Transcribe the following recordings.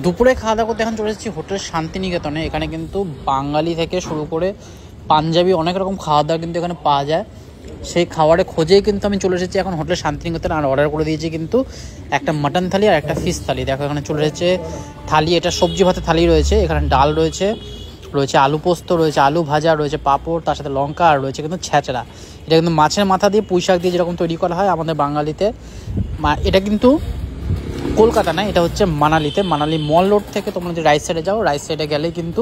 দুপুরে খাওয়া দাওয়া করতে এখন চলে এসেছি হোটেল শান্তিনিকেতনে। এখানে কিন্তু বাঙালি থেকে শুরু করে পাঞ্জাবি অনেক রকম খাওয়া দাওয়া কিন্তু এখানে পাওয়া যায়। সেই খাবারের খোঁজেই কিন্তু আমি চলে এসেছি এখন হোটেল শান্তিনিকেতন। আর অর্ডার করে দিয়েছি কিন্তু একটা মাটন থালি আর একটা ফিশ থালি। দেখো এখানে চলে এসেছে থালি, এটা সবজি ভাতের থালি রয়েছে। এখানে ডাল রয়েছে, রয়েছে আলু পোস্ত, রয়েছে আলু ভাজা, রয়েছে পাঁপড়, তার সাথে লঙ্কা, আর রয়েছে কিন্তু ছেঁচড়া। এটা কিন্তু মাছের মাথা দিয়ে পুঁই শাক দিয়ে যেরকম তৈরি করা হয় আমাদের বাঙালিতে। এটা কিন্তু কলকাতা না, এটা হচ্ছে মানালিতে। মানালি মল রোড থেকে তোমরা যদি রাইট সাইডে যাও, রাইট সাইডে গেলেই কিন্তু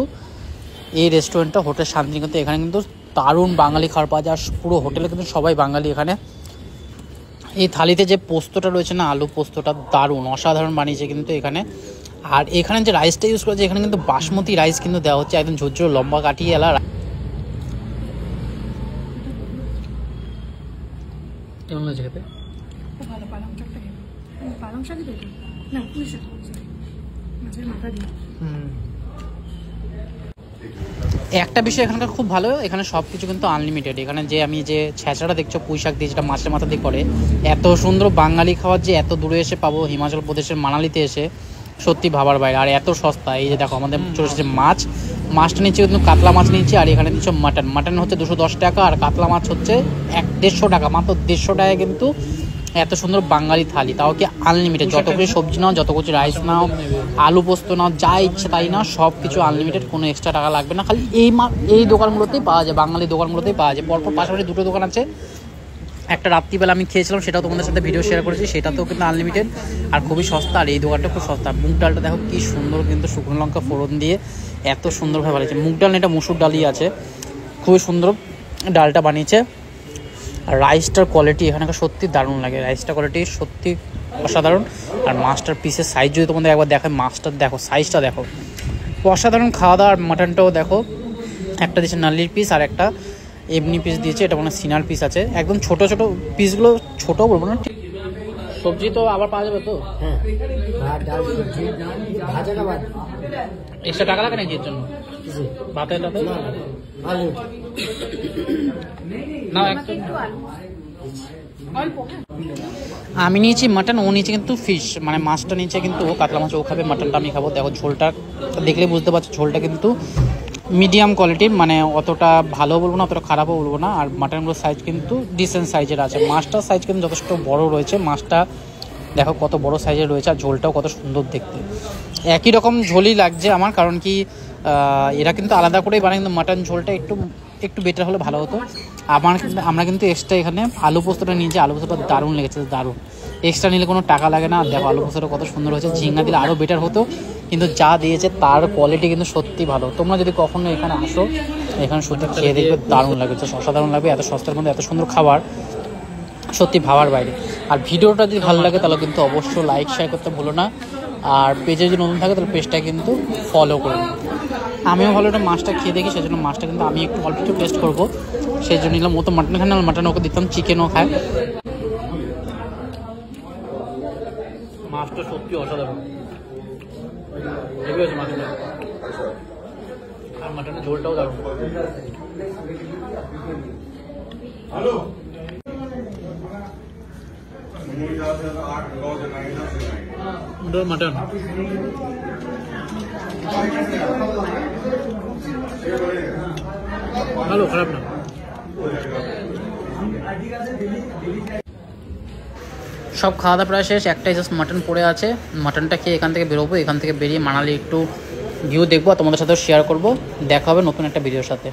এই রেস্টুরেন্টটা হোটেল শান্তিনিকেতন। এখানে কিন্তু দারুণ বাঙালি খাবার পাওয়া যায়। পুরো হোটেলে কিন্তু সবাই বাঙালি এখানে। এই থালিতে যে পোস্তটা রয়েছে না, আলু পোস্তটা দারুণ অসাধারণ বানিয়েছে কিন্তু এখানে। আর এখানে যে রাইসটা ইউজ করেছে, এখানে কিন্তু বাসমতি রাইস কিন্তু দেওয়া হচ্ছে, একদম ঝুরঝুর লম্বা কাটিয়ে এলা। কেমন হয়েছে খেতে? ভালো, পালং শাকটা খেতে। পালং শাকই তো না, পুঁই শাক, মাছের মাথা দিয়ে। একটা বিষয় এখানকার খুব ভালো, এখানে সব কিছু কিন্তু আনলিমিটেড। এখানে যে আমি যে ছেঁচড়াটা দেখছো পুঁই শাক দিয়ে, যেটা মাছের মাথা দিয়ে করে, এত সুন্দর বাঙালি খাবার যে এত দূরে এসে পাবো হিমাচল প্রদেশের মানালিতে এসে, সত্যি ভাবার বাইরে। আর এত সস্তা। এই যে দেখো আমাদের চলে এসেছে মাছটা নিচ্ছে কিন্তু কাতলা মাছ নিচ্ছে। আর এখানে নিচ্ছে মাটন হচ্ছে 210 টাকা, আর কাতলা মাছ হচ্ছে 150 টাকা, মাত্র 150 টাকায় কিন্তু এত সুন্দর বাঙালি থালি, তাও কি আনলিমিটেড। যত কিছু সবজি নাও, যত কিছু রাইস নাও, আলু পোস্ত নাও, যা ইচ্ছে তাই নাও, সব কিছু আনলিমিটেড, কোনো এক্সট্রা টাকা লাগবে না। খালি এই দোকানগুলোতেই পাওয়া যায়, বাঙালি দোকানগুলোতেই পাওয়া যায়। পরপর পাশাপাশি দুটো দোকান আছে। একটা রাত্রিবেলা আমি খেয়েছিলাম, সেটাও তোমাদের সাথে ভিডিও শেয়ার করেছি, সেটাতেও কিন্তু আনলিমিটেড আর খুবই সস্তা। আর এই দোকানটা খুব সস্তা। মুগ ডালটা দেখো কি সুন্দর, কিন্তু শুকনো লঙ্কা ফোড়ন দিয়ে এত সুন্দরভাবে বানিয়েছে। মুগ ডাল এটা মুসুর ডালই আছে, খুবই সুন্দর ডালটা বানিয়েছে। আর রাইসটার কোয়ালিটি এখানকার সত্যি দারুণ লাগে, রাইসটার কোয়ালিটি সত্যি অসাধারণ। আর মাছটার পিসের সাইজ যদি তোমাদের একবার দেখো, মাছটার দেখো সাইজটা দেখো, অসাধারণ খাওয়া দাওয়া। আর মাটনটাও দেখো, একটা দিয়েছে নাল্লির পিস আর একটা এমনি পিস দিয়েছে। এটা মানে সিনার পিস আছে, একদম ছোট ছোট পিসগুলো, ছোট বলবো না। সবজি তো আবার পাওয়া যাবে তো? হ্যাঁ, ভাত ডাল সবজি ভাজাটা বাদ। এক্সট্রা টাকা লাগে নাকি এর জন্য? ভাতের আলু না, আমি নিয়েছি মাটন, ও নিয়েছে কিন্তু ফিশ, মানে মাছটা নিয়েছে কিন্তু ও কাতলা মাছ, ও খাবে, মাটনটা আমি খাবো। দেখো ঝোলটা দেখলে বুঝতে পারছো, ঝোলটা কিন্তু মিডিয়াম কোয়ালিটির, মানে অতটা ভালো বলবো না, অতটা খারাপও বলবো না। আর মাটনগুলোর সাইজ কিন্তু ডিসেন্ট সাইজের আছে। মাছটার সাইজ কিন্তু যথেষ্ট বড় রয়েছে। মাছটা দেখো কত বড় সাইজের রয়েছে, আর ঝোলটাও কত সুন্দর দেখতে। একই রকম ঝোলই লাগছে আমার, কারণ কি এরা কিন্তু আলাদা করেই বানায়, কিন্তু মাটন ঝোলটা একটু বেটার হলে ভালো হতো। আমরা কিন্তু এক্সট্রা এখানে আলু পোস্তটা নিয়েছি, আলু পোস্তটা দারুণ লেগেছে, দারুণ। এক্সট্রা নিলে কোনো টাকা লাগে না। আর দেখো আলু পোস্তটা কত সুন্দর হয়েছে, ঝিঙ্গা দিলে আরও বেটার হতো, কিন্তু যা দিয়েছে তার কোয়ালিটি কিন্তু সত্যি ভালো। তোমরা যদি কখনো এখানে আসো, এখানে সত্যি খেয়ে দেখবে, দারুণ লাগবে, অসাধারণ লাগবে। এত সস্তার মধ্যে এত সুন্দর খাবার সত্যি ভাবার বাইরে। আর ভিডিওটা যদি ভালো লাগে তাহলে কিন্তু অবশ্যই লাইক শেয়ার করতে ভুলো না। আর পেজে যদি নতুন থাকে তাহলে পেজটা কিন্তু ফলো করে নিন। আমিও ভালো একটা মাছটা খেয়ে দেখি, সেই জন্য মাছটা কিন্তু আমি একটু অল্প একটু টেস্ট করবো, সেই জন্য নিলাম। ও তো মাটন খায় না, মাটন ওকে দিতাম, চিকেনও খায়। মাছটা সত্যি অসাধারণ, হেভি হয়েছে মাটনটা। আর মাটনের ঝোলটাও দারুণ। মাটন ভালো, খারাপ না। সব খাওয়া দাওয়া প্রায় শেষ, একটাই জাস্ট মাটন পড়ে আছে। মাটনটা খেয়ে এখান থেকে বেরোবো, এখান থেকে বেরিয়ে মানালি একটু ভিউ দেখবো, তোমাদের সাথেও শেয়ার করবো। দেখা হবে নতুন একটা ভিডিওর সাথে।